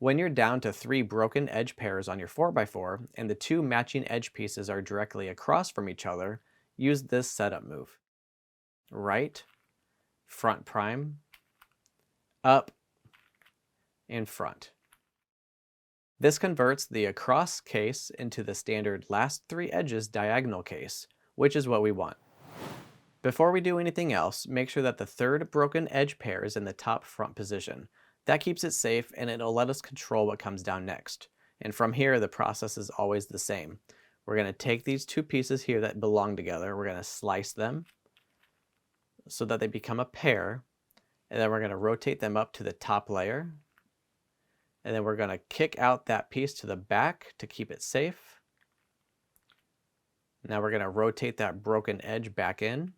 When you're down to 3 broken edge pairs on your 4x4 and the 2 matching edge pieces are directly across from each other, use this setup move. Right, front prime, up, and front. This converts the across case into the standard last 3 edges diagonal case, which is what we want. Before we do anything else, make sure that the third broken edge pair is in the top front position. That keeps it safe and it'll let us control what comes down next. And from here, the process is always the same. We're going to take these 2 pieces here that belong together, we're going to slice them so that they become a pair, and then we're going to rotate them up to the top layer, and then we're going to kick out that piece to the back to keep it safe. Now we're going to rotate that broken edge back in,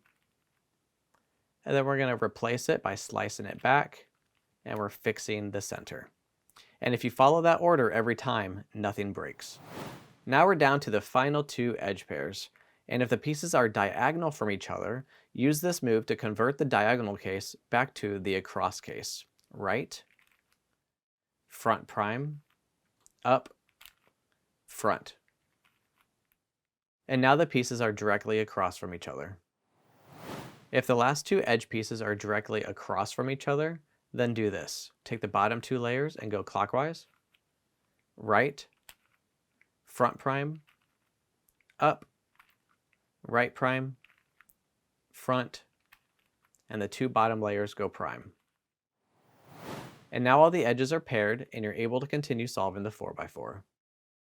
and then we're going to replace it by slicing it back, and we're fixing the center. And if you follow that order every time, nothing breaks. Now we're down to the final 2 edge pairs, and if the pieces are diagonal from each other, use this move to convert the diagonal case back to the across case. Right, front prime, up, front. And now the pieces are directly across from each other. If the last 2 edge pieces are directly across from each other, then do this. Take the bottom 2 layers and go clockwise. Right, front prime, up, right prime, front, and the 2 bottom layers go prime. And now all the edges are paired and you're able to continue solving the 4x4.